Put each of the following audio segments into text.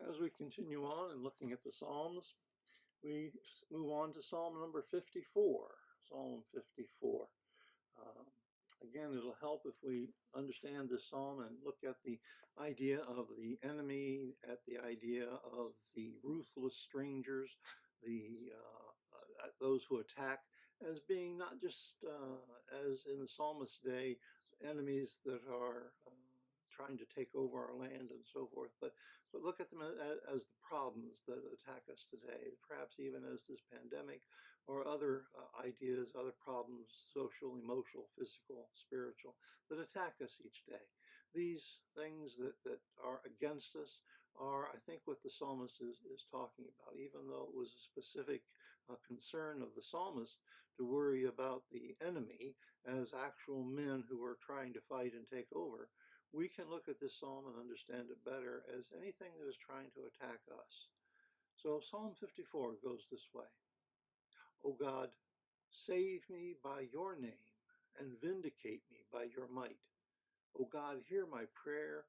As we continue on and looking at the Psalms, we move on to Psalm number 54. Psalm 54. Um, Again, it'll help if we understand this psalm and look at the idea of the enemy, at the idea of the ruthless strangers, those who attack, as being not just as in the psalmist's day, enemies that are trying to take over our land and so forth, but look at them as the problems that attack us today, perhaps even as this pandemic or other ideas, other problems, social, emotional, physical, spiritual, that attack us each day. These things that are against us are, I think, what the psalmist is talking about, even though it was a specific concern of the psalmist to worry about the enemy as actual men who are trying to fight and take over. We can look at this psalm and understand it better as anything that is trying to attack us. So Psalm 54 goes this way. O God, save me by your name and vindicate me by your might. O God, hear my prayer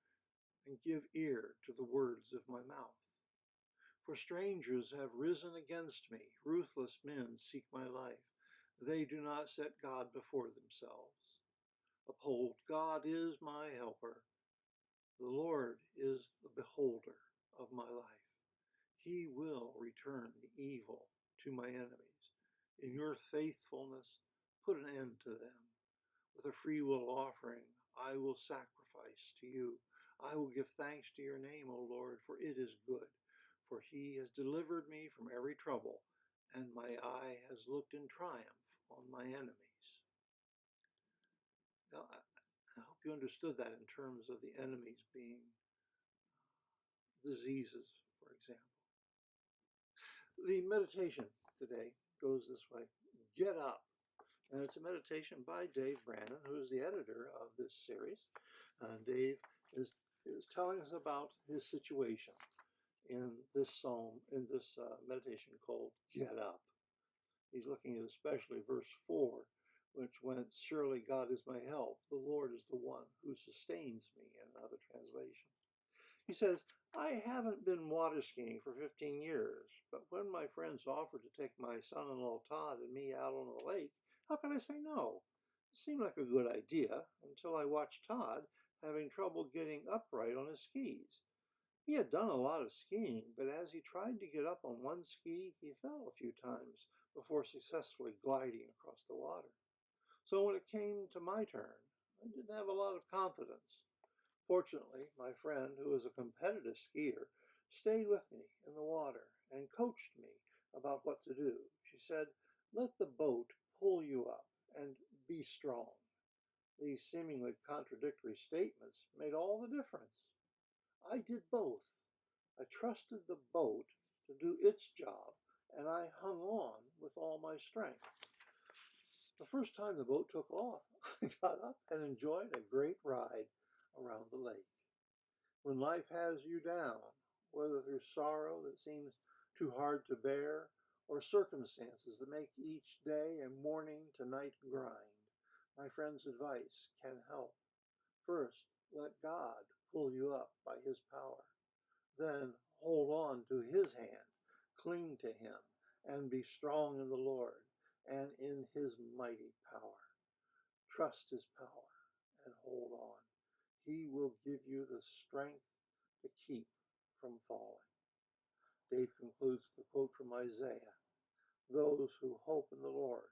and give ear to the words of my mouth. For strangers have risen against me, ruthless men seek my life. They do not set God before themselves. Uphold, God is my helper. The Lord is the beholder of my life. He will return the evil to my enemies. In your faithfulness, put an end to them. With a freewill offering, I will sacrifice to you. I will give thanks to your name, O Lord, for it is good. For he has delivered me from every trouble, and my eye has looked in triumph on my enemies. Now, I hope you understood that in terms of the enemies being diseases, for example. The meditation today goes this way. Get up. And it's a meditation by Dave Brannon, who is the editor of this series. Dave is telling us about his situation in this psalm, in this meditation called Get Up. He's looking at especially verse 4, which went, surely God is my help. The Lord is the one who sustains me, in another translation. He says, I haven't been water skiing for 15 years, but when my friends offered to take my son-in-law Todd and me out on the lake, how can I say no? It seemed like a good idea until I watched Todd having trouble getting upright on his skis. He had done a lot of skiing, but as he tried to get up on one ski, he fell a few times before successfully gliding across the water. So when it came to my turn, I didn't have a lot of confidence. Fortunately, my friend, who is a competitive skier, stayed with me in the water and coached me about what to do. She said, let the boat pull you up and be strong. These seemingly contradictory statements made all the difference. I did both. I trusted the boat to do its job, and I hung on with all my strength. The first time the boat took off, I got up and enjoyed a great ride around the lake. When life has you down, whether through sorrow that seems too hard to bear, or circumstances that make each day a morning to night grind, my friend's advice can help. First, let God pull you up by his power. Then hold on to his hand, cling to him, and be strong in the Lord and in his mighty power. Trust his power and hold on. He will give you the strength to keep from falling. Dave concludes with a quote from Isaiah. Those who hope in the Lord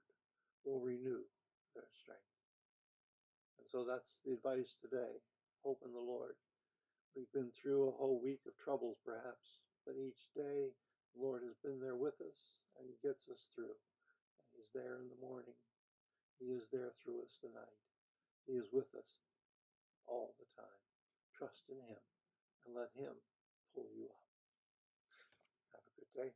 will renew their strength. And so that's the advice today. Hope in the Lord. We've been through a whole week of troubles perhaps, but each day the Lord has been there with us and gets us through. And he's there in the morning. He is there through us the night. He is with us all the time. Trust in him and let him pull you up. Have a good day.